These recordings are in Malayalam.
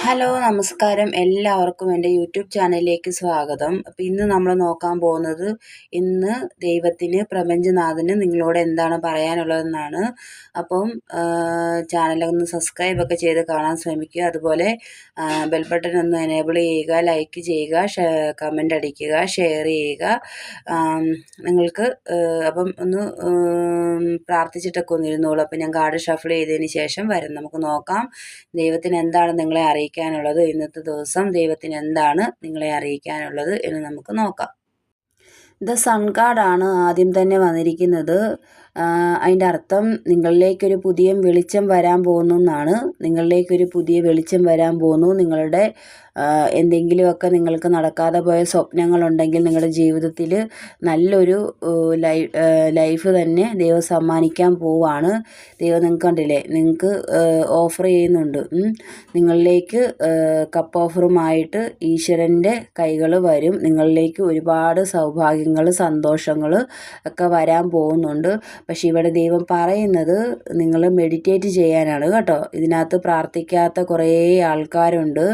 ഹലോ നമസ്കാരം എല്ലാവർക്കും എൻ്റെ യൂട്യൂബ് ചാനലിലേക്ക് സ്വാഗതം. അപ്പോൾ ഇന്ന് നമ്മൾ നോക്കാൻ പോകുന്നത് ഇന്ന് ദൈവത്തിന് പ്രപഞ്ചനാഥന് നിങ്ങളോട് എന്താണ് പറയാനുള്ളതെന്നാണ്. അപ്പം ചാനലൊന്ന് സബ്സ്ക്രൈബൊക്കെ ചെയ്ത് കാണാൻ ശ്രമിക്കുക. അതുപോലെ ബെൽ ബട്ടൺ ഒന്ന് എനേബിൾ ചെയ്യുക, ലൈക്ക് ചെയ്യുക, കമൻ്റ് അടിക്കുക, ഷെയർ ചെയ്യുക. നിങ്ങൾക്ക് അപ്പം ഒന്ന് പ്രാർത്ഥിച്ചിട്ടൊക്കെ ഒന്നിരുന്നോളൂ. അപ്പം ഞാൻ കാർഡ് ഷഫിൾ ചെയ്തതിന് ശേഷം വരും. നമുക്ക് നോക്കാം ദൈവത്തിന് എന്താണ് നിങ്ങളെ അറിയിക്കാനുള്ളത്, ഇന്നത്തെ ദിവസം ദൈവത്തിന് എന്താണ് നിങ്ങളെ അറിയിക്കാനുള്ളത് എന്ന് നമുക്ക് നോക്കാം. ദ സൺ കാർഡാണ് ആദ്യം തന്നെ വന്നിരിക്കുന്നത്. അതിൻ്റെ അർത്ഥം നിങ്ങളിലേക്കൊരു പുതിയ വെളിച്ചം വരാൻ പോകുന്നു എന്നാണ്. നിങ്ങളിലേക്കൊരു പുതിയ വെളിച്ചം വരാൻ പോകുന്നു. നിങ്ങളുടെ എന്തെങ്കിലുമൊക്കെ നിങ്ങൾക്ക് നടക്കാതെ പോയ സ്വപ്നങ്ങളുണ്ടെങ്കിൽ നിങ്ങളുടെ ജീവിതത്തിൽ നല്ലൊരു ലൈഫ് തന്നെ ദൈവം സമ്മാനിക്കാൻ പോവാണ്. ദൈവം നിങ്ങൾക്ക് കണ്ടില്ലേ, നിങ്ങൾക്ക് ഓഫർ ചെയ്യുന്നുണ്ട്. നിങ്ങളിലേക്ക് കപ്പ് ഓഫറുമായിട്ട് ഈശ്വരൻ്റെ കൈകൾ വരും. നിങ്ങളിലേക്ക് ഒരുപാട് സൗഭാഗ്യങ്ങൾ, സന്തോഷങ്ങൾ ഒക്കെ വരാൻ പോകുന്നുണ്ട്. പക്ഷേ ഇവിടെ ദൈവം പറയുന്നത് നിങ്ങൾ മെഡിറ്റേറ്റ് ചെയ്യാനാണ് കേട്ടോ. ഇതിനകത്ത് പ്രാർത്ഥിക്കാത്ത കുറേ ആൾക്കാരുണ്ട്.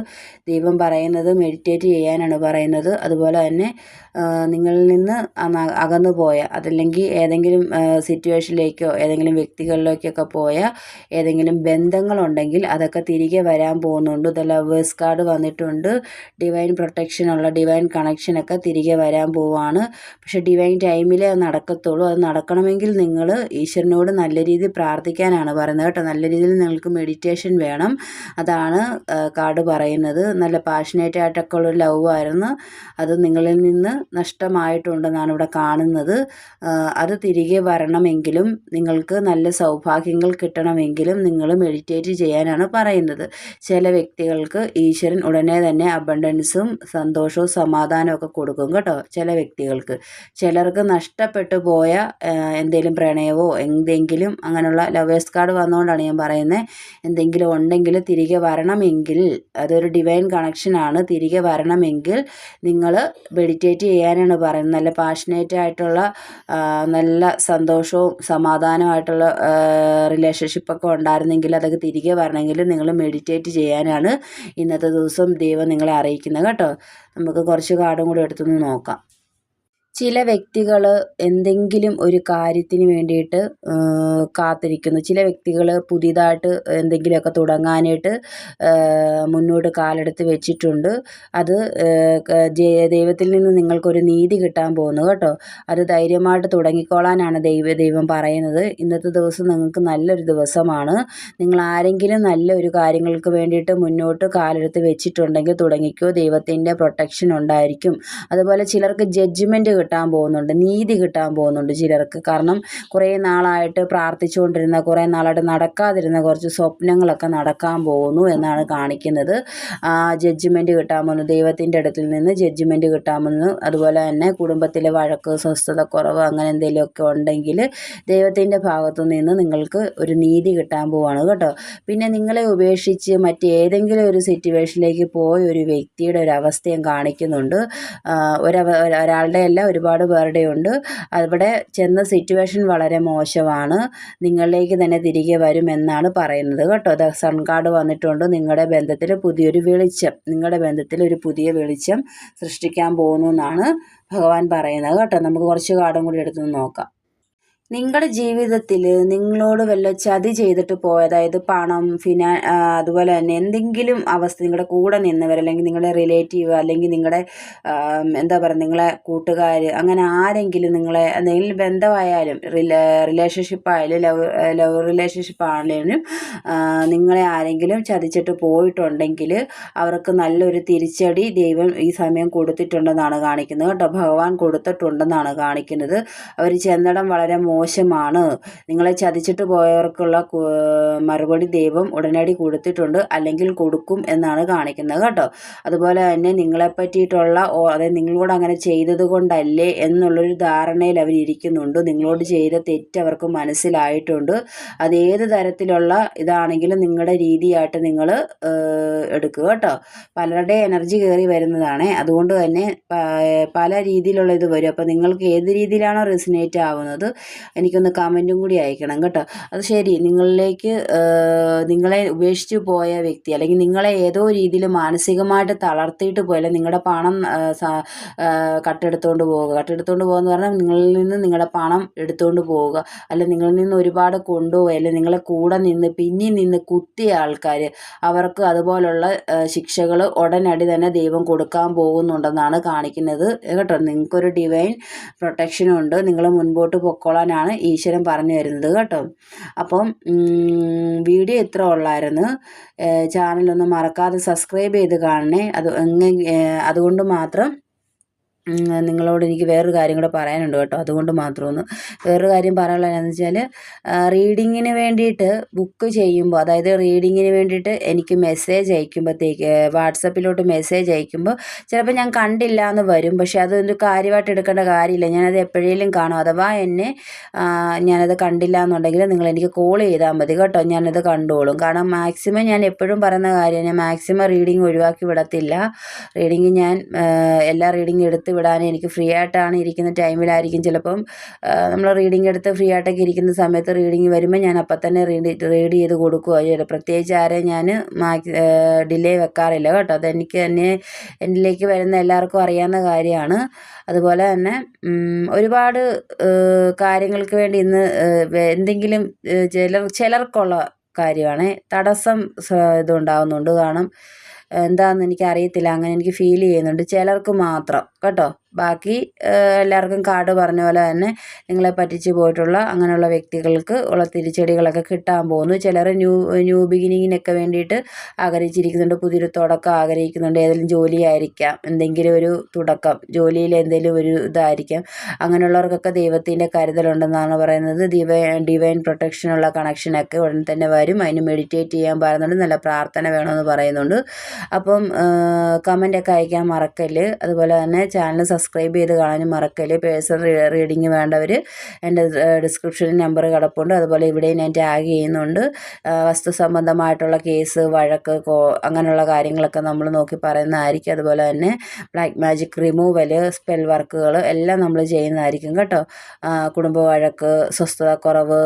ദൈവം പറയുന്നത് മെഡിറ്റേറ്റ് ചെയ്യാനാണ് പറയുന്നത്. അതുപോലെ തന്നെ നിങ്ങളിൽ നിന്ന് അകന്നു പോയ, അതല്ലെങ്കിൽ ഏതെങ്കിലും സിറ്റുവേഷനിലേക്കോ ഏതെങ്കിലും വ്യക്തികളിലേക്കൊക്കെ പോയ ഏതെങ്കിലും ബന്ധങ്ങളുണ്ടെങ്കിൽ അതൊക്കെ തിരികെ വരാൻ പോകുന്നുണ്ട്. ദ ലവേഴ്സ് കാർഡ് വന്നിട്ടുണ്ട്. ഡിവൈൻ പ്രൊട്ടക്ഷനുള്ള ഡിവൈൻ കണക്ഷനൊക്കെ തിരികെ വരാൻ പോവാണ്. പക്ഷെ ഡിവൈൻ ടൈമിലേ അത് നടക്കത്തുള്ളൂ. അത് നടക്കണമെങ്കിൽ നിങ്ങൾ ഈശ്വരനോട് നല്ല രീതിയിൽ പ്രാർത്ഥിക്കാനാണ് പറയുന്നത് കേട്ടോ. നല്ല രീതിയിൽ നിങ്ങൾക്ക് മെഡിറ്റേഷൻ വേണം. അതാണ് കാർഡ് പറയുന്നത്. നല്ല പാഷനേറ്റ് ആയിട്ടൊക്കെ ഉള്ളൊരു ലവ് ആയിരുന്നു. അത് നിങ്ങളിൽ നിന്ന് നഷ്ടമായിട്ടുണ്ടെന്നാണ് ഇവിടെ കാണുന്നത്. അത് തിരികെ വരണമെങ്കിലും നിങ്ങൾക്ക് നല്ല സൗഭാഗ്യങ്ങൾ കിട്ടണമെങ്കിലും നിങ്ങൾ മെഡിറ്റേറ്റ് ചെയ്യാനാണ് പറയുന്നത്. ചില വ്യക്തികൾക്ക് ഈശ്വരൻ ഉടനെ തന്നെ അബണ്ടൻസും സന്തോഷവും സമാധാനവും ഒക്കെ കൊടുക്കും കേട്ടോ. ചില വ്യക്തികൾക്ക്, ചിലർക്ക് നഷ്ടപ്പെട്ടു പോയ എന്തെങ്കിലും പ്രണയമോ എന്തെങ്കിലും അങ്ങനെയുള്ള ലവേഴ്സ് കാർഡ് വന്നുകൊണ്ടാണ് ഞാൻ പറയുന്നത്. എന്തെങ്കിലും ഉണ്ടെങ്കിൽ തിരികെ വരണമെങ്കിൽ, അതൊരു ഡിവൈൻ കണക്ഷനാണ്. തിരികെ വരണമെങ്കിൽ നിങ്ങൾ മെഡിറ്റേറ്റ് ചെയ്യാനാണ് പറയുന്നത്. നല്ല പാഷനേറ്റ് ആയിട്ടുള്ള നല്ല സന്തോഷവും സമാധാനമായിട്ടുള്ള റിലേഷൻഷിപ്പൊക്കെ ഉണ്ടായിരുന്നെങ്കിൽ അതൊക്കെ തിരികെ വരണമെങ്കിൽ നിങ്ങൾ മെഡിറ്റേറ്റ് ചെയ്യാനാണ് ഇന്നത്തെ ദിവസം ദൈവം നിങ്ങളെ അറിയിക്കുന്നത് കേട്ടോ. നമുക്ക് കുറച്ച് കാർഡും കൂടി എടുത്തൊന്ന് നോക്കാം. ചില വ്യക്തികൾ എന്തെങ്കിലും ഒരു കാര്യത്തിന് വേണ്ടിയിട്ട് കാത്തിരിക്കുന്നു. ചില വ്യക്തികൾ പുതിയതായിട്ട് എന്തെങ്കിലുമൊക്കെ തുടങ്ങാനായിട്ട് മുന്നോട്ട് കാലെടുത്ത് വെച്ചിട്ടുണ്ട്. അത് ദൈവത്തിൽ നിന്ന് നിങ്ങൾക്കൊരു നീതി കിട്ടാൻ പോകുന്നു കേട്ടോ. അത് ധൈര്യമായിട്ട് തുടങ്ങിക്കോളാനാണ് ദൈവം പറയുന്നത്. ഇന്നത്തെ ദിവസം നിങ്ങൾക്ക് നല്ലൊരു ദിവസമാണ്. നിങ്ങൾ ആരെങ്കിലും നല്ലൊരു കാര്യങ്ങൾക്ക് വേണ്ടിയിട്ട് മുന്നോട്ട് കാലെടുത്ത് വെച്ചിട്ടുണ്ടെങ്കിൽ തുടങ്ങിക്കോ. ദൈവത്തിൻ്റെ പ്രൊട്ടക്ഷൻ ഉണ്ടായിരിക്കും. അതുപോലെ ചിലർക്ക് ജഡ്ജ്മെൻറ്റ് കിട്ടാൻ പോകുന്നുണ്ട്, നീതി കിട്ടാൻ പോകുന്നുണ്ട് ചിലർക്ക്. കാരണം കുറേ നാളായിട്ട് പ്രാർത്ഥിച്ചുകൊണ്ടിരുന്ന, കുറേ നാളായിട്ട് നടക്കാതിരുന്ന കുറച്ച് സ്വപ്നങ്ങളൊക്കെ നടക്കാൻ പോകുന്നു എന്നാണ് കാണിക്കുന്നത്. ജഡ്ജ്മെൻറ്റ് കിട്ടാൻ പോകുന്നു. ദൈവത്തിൻ്റെ അടുത്തിൽ നിന്ന് ജഡ്ജ്മെൻറ്റ് കിട്ടാൻ പോകുന്നു. അതുപോലെ തന്നെ കുടുംബത്തിലെ വഴക്ക്, സ്വസ്ഥത കുറവ് അങ്ങനെ എന്തെങ്കിലുമൊക്കെ ഉണ്ടെങ്കിൽ ദൈവത്തിൻ്റെ ഭാഗത്തു നിന്ന് നിങ്ങൾക്ക് ഒരു നീതി കിട്ടാൻ പോവാണ് കേട്ടോ. പിന്നെ നിങ്ങളെ ഉപേക്ഷിച്ച് മറ്റേതെങ്കിലും ഒരു സിറ്റുവേഷനിലേക്ക് പോയ ഒരു വ്യക്തിയുടെ ഒരു അവസ്ഥയും കാണിക്കുന്നുണ്ട്. ഒരാളുടെ അല്ല, ഒരുപാട് പേരുടെ ഉണ്ട്. അവിടെ ചെന്ന സിറ്റുവേഷൻ വളരെ മോശമാണ്. നിങ്ങളിലേക്ക് തന്നെ തിരികെ വരുമെന്നാണ് പറയുന്നത് കേട്ടോ. ദ സൺ കാർഡ് വന്നിട്ടുണ്ട്. നിങ്ങളുടെ ബന്ധത്തിൽ പുതിയൊരു വെളിച്ചം, നിങ്ങളുടെ ബന്ധത്തിൽ ഒരു പുതിയ വെളിച്ചം സൃഷ്ടിക്കാൻ പോകുന്നു എന്നാണ് ഭഗവാൻ പറയുന്നത് കേട്ടോ. നമുക്ക് കുറച്ച് കാർഡും കൂടി എടുത്ത് നോക്കാം. നിങ്ങളുടെ ജീവിതത്തിൽ നിങ്ങളോട് വല്ല ചതി ചെയ്തിട്ട് പോയ, അതായത് പണം, അതുപോലെ തന്നെ എന്തെങ്കിലും അവസ്ഥ, നിങ്ങളുടെ കൂടെ നിന്നവർ അല്ലെങ്കിൽ നിങ്ങളുടെ റിലേറ്റീവ് അല്ലെങ്കിൽ നിങ്ങളുടെ എന്താ പറയുക, നിങ്ങളെ കൂട്ടുകാർ, അങ്ങനെ ആരെങ്കിലും നിങ്ങളെ എന്തെങ്കിലും ബന്ധമായാലും റിലേഷൻഷിപ്പ് ആയാലും ലവ് റിലേഷൻഷിപ്പ് ആണെങ്കിലും നിങ്ങളെ ആരെങ്കിലും ചതിച്ചിട്ട് പോയിട്ടുണ്ടെങ്കിൽ അവർക്ക് നല്ലൊരു തിരിച്ചടി ദൈവം ഈ സമയം കൊടുത്തിട്ടുണ്ടെന്നാണ് കാണിക്കുന്നത് കേട്ടോ. ഭഗവാൻ കൊടുത്തിട്ടുണ്ടെന്നാണ് കാണിക്കുന്നത്. അവർ ചെന്നിടം വളരെ മോശമാണ്. നിങ്ങളെ ചതിച്ചിട്ട് പോയവർക്കുള്ള മറുപടി ദൈവം ഉടനടി കൊടുത്തിട്ടുണ്ട്, അല്ലെങ്കിൽ കൊടുക്കും എന്നാണ് കാണിക്കുന്നത് കേട്ടോ. അതുപോലെ തന്നെ നിങ്ങളെ പറ്റിയിട്ടുള്ള, അതായത് നിങ്ങളോട് അങ്ങനെ ചെയ്തത് കൊണ്ടല്ലേ എന്നുള്ളൊരു ധാരണയിൽ അവരിയ്ക്കുന്നുണ്ട്. നിങ്ങളോട് ചെയ്ത തെറ്റ് അവർക്ക് മനസ്സിലായിട്ടുണ്ട്. അതേത് തരത്തിലുള്ള ഇതാണെങ്കിലും നിങ്ങളുടെ രീതിയായിട്ട് നിങ്ങൾ എടുക്കുക കേട്ടോ. പലരുടെ എനർജി കയറി വരുന്നതാണ്. അതുകൊണ്ട് തന്നെ പല രീതിയിലുള്ള ഇത് വരും. അപ്പോൾ നിങ്ങൾക്ക് ഏത് രീതിയിലാണോ റെസിനേറ്റ് ആവുന്നത് എനിക്കൊന്ന് കമൻറ്റും കൂടി അയക്കണം കേട്ടോ. അത് ശരി, നിങ്ങളെ ഉപേക്ഷിച്ച് പോയ വ്യക്തി അല്ലെങ്കിൽ നിങ്ങളെ ഏതോ രീതിയിൽ മാനസികമായിട്ട് തളർത്തിയിട്ട് പോയാൽ നിങ്ങളുടെ പണം കട്ടെടുത്തുകൊണ്ട് പോവുക. കട്ടെടുത്തുകൊണ്ട് പോകുക എന്ന് പറഞ്ഞാൽ നിങ്ങളിൽ നിന്ന് നിങ്ങളുടെ പണം എടുത്തുകൊണ്ട് പോവുക, അല്ലെങ്കിൽ നിങ്ങളിൽ നിന്ന് ഒരുപാട് കൊണ്ടുപോയി, അല്ലെങ്കിൽ നിങ്ങളെ കൂടെ നിന്ന് പിന്നിൽ നിന്ന് കുത്തിയ ആൾക്കാർ, അവർക്ക് അതുപോലുള്ള ശിക്ഷകൾ ഉടനടി തന്നെ ദൈവം കൊടുക്കാൻ പോകുന്നുണ്ടെന്നാണ് കാണിക്കുന്നത് കേട്ടോ. നിങ്ങൾക്കൊരു ഡിവൈൻ പ്രൊട്ടക്ഷനും ഉണ്ട്, നിങ്ങൾ മുൻപോട്ട് പൊക്കോളാനാണ് ഈശ്വരൻ പറഞ്ഞു തരുന്നത് കേട്ടോ. അപ്പം വീഡിയോ ഇത്ര ഉള്ളായിരുന്നു. ചാനലൊന്ന് മറക്കാതെ സബ്സ്ക്രൈബ് ചെയ്ത് കാണണേ. അതുകൊണ്ട് മാത്രം നിങ്ങളോട് എനിക്ക് വേറൊരു കാര്യം കൂടെ പറയാനുണ്ട് കേട്ടോ. അതുകൊണ്ട് മാത്രമൊന്ന് വേറൊരു കാര്യം പറയാനുള്ളത് എന്താണെന്ന് വെച്ചാൽ, റീഡിങ്ങിന് വേണ്ടിയിട്ട് ബുക്ക് ചെയ്യുമ്പോൾ, അതായത് റീഡിങ്ങിന് വേണ്ടിയിട്ട് എനിക്ക് മെസ്സേജ് അയക്കുമ്പോഴത്തേക്ക്, വാട്സപ്പിലോട്ട് മെസ്സേജ് അയക്കുമ്പോൾ ചിലപ്പോൾ ഞാൻ കണ്ടില്ല എന്ന് വരും. പക്ഷെ അതൊരു കാര്യമായിട്ട് എടുക്കേണ്ട കാര്യമില്ല. ഞാനത് എപ്പോഴേലും കാണും. അഥവാ ഞാനത് കണ്ടില്ല എന്നുണ്ടെങ്കിൽ നിങ്ങൾ എനിക്ക് കോൾ ചെയ്താൽ മതി കേട്ടോ. ഞാനത് കണ്ടോളും. കാരണം മാക്സിമം ഞാൻ എപ്പോഴും പറയുന്ന കാര്യം, ഞാൻ മാക്സിമം റീഡിങ് ഒഴിവാക്കി വിടത്തില്ല. ഞാൻ എല്ലാ റീഡിങ് എടുത്ത് വിടാനും എനിക്ക് ഫ്രീ ആയിട്ടാണ് ഇരിക്കുന്ന ടൈമിലായിരിക്കും ചിലപ്പം നമ്മൾ റീഡിങ് എടുത്ത് ഫ്രീ ആയിട്ടൊക്കെ ഇരിക്കുന്ന സമയത്ത് റീഡിങ് വരുമ്പോൾ ഞാൻ അപ്പം തന്നെ റീഡ് ചെയ്ത് കൊടുക്കുകയോ, പ്രത്യേകിച്ച് ആരെയും ഞാൻ ഡിലേ വെക്കാറില്ല കേട്ടോ. അതെനിക്ക് തന്നെ എന്നിലേക്ക് വരുന്ന എല്ലാവർക്കും അറിയാവുന്ന കാര്യമാണ്. അതുപോലെ തന്നെ ഒരുപാട് കാര്യങ്ങൾക്ക് വേണ്ടി ഇന്ന് എന്തെങ്കിലും ചിലർക്കുള്ള കാര്യമാണ് തടസ്സം ഇതുണ്ടാകുന്നുണ്ട്. കാരണം എന്താണെന്ന് എനിക്കറിയത്തില്ല, അങ്ങനെ എനിക്ക് ഫീൽ ചെയ്യുന്നുണ്ട് ചിലർക്ക് മാത്രം കേട്ടോ. ബാക്കി എല്ലാവർക്കും കാർഡ് പറഞ്ഞ പോലെ തന്നെ നിങ്ങളെ പറ്റിച്ച് പോയിട്ടുള്ള അങ്ങനെയുള്ള വ്യക്തികൾക്ക് ഉള്ള തിരിച്ചടികളൊക്കെ കിട്ടാൻ പോകുന്നു. ചിലർ ന്യൂ ബിഗിനിങ്ങിനൊക്കെ വേണ്ടിയിട്ട് ആഗ്രഹിച്ചിരിക്കുന്നുണ്ട്, പുതിയൊരു തുടക്കം ആഗ്രഹിക്കുന്നുണ്ട്. ഏതെങ്കിലും ജോലിയായിരിക്കാം, എന്തെങ്കിലും ഒരു തുടക്കം, ജോലിയിൽ എന്തെങ്കിലും ഒരു ഇതായിരിക്കാം. അങ്ങനെയുള്ളവർക്കൊക്കെ ദൈവത്തിൻ്റെ കരുതലുണ്ടെന്നാണ് പറയുന്നത്. ഡിവൈൻ പ്രൊട്ടക്ഷനുള്ള കണക്ഷനൊക്കെ ഉടൻ തന്നെ വരും. അതിന് മെഡിറ്റേറ്റ് ചെയ്യാൻ പറയുന്നുണ്ട്, നല്ല പ്രാർത്ഥന വേണമെന്ന് പറയുന്നുണ്ട്. അപ്പം കമൻ്റൊക്കെ അയക്കാൻ മറക്കല്ല്. അതുപോലെ തന്നെ ചാനൽ സബ്സ്ക്രൈബ് ചെയ്ത് കാണാനും മറക്കല്ല്. പേഴ്സണൽ റീഡിങ് വേണ്ടവർ എൻ്റെ ഡിസ്ക്രിപ്ഷനിൽ നമ്പർ കിടപ്പുണ്ട്. അതുപോലെ ഇവിടെ ഞാൻ ടാഗ് ചെയ്യുന്നുണ്ട്. വസ്തു സംബന്ധമായിട്ടുള്ള കേസ്, വഴക്ക്, അങ്ങനെയുള്ള കാര്യങ്ങളൊക്കെ നമ്മൾ നോക്കി പറയുന്നതായിരിക്കും. അതുപോലെ തന്നെ ബ്ലാക്ക് മാജിക് റിമൂവൽ, സ്പെൽ വർക്കുകൾ എല്ലാം നമ്മൾ ചെയ്യുന്നതായിരിക്കും കേട്ടോ. കുടുംബ വഴക്ക്, സ്വസ്ഥതക്കുറവ്,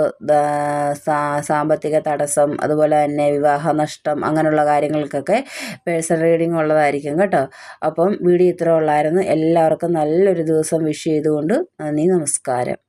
സാമ്പത്തിക തടസ്സം, അതുപോലെ തന്നെ വിവാഹ നഷ്ടം, അങ്ങനെയുള്ള കാര്യങ്ങൾക്കൊക്കെ പേഴ്സണൽ റീഡിംഗ് ഉള്ളതായിരിക്കും കേട്ടോ. അപ്പം വീഡിയോ ഇത്ര ഉള്ളായിരുന്നു. എല്ലാവർക്കും നല്ലൊരു ദിവസം വിഷ് ചെയ്തുകൊണ്ട് നന്ദി, നമസ്കാരം.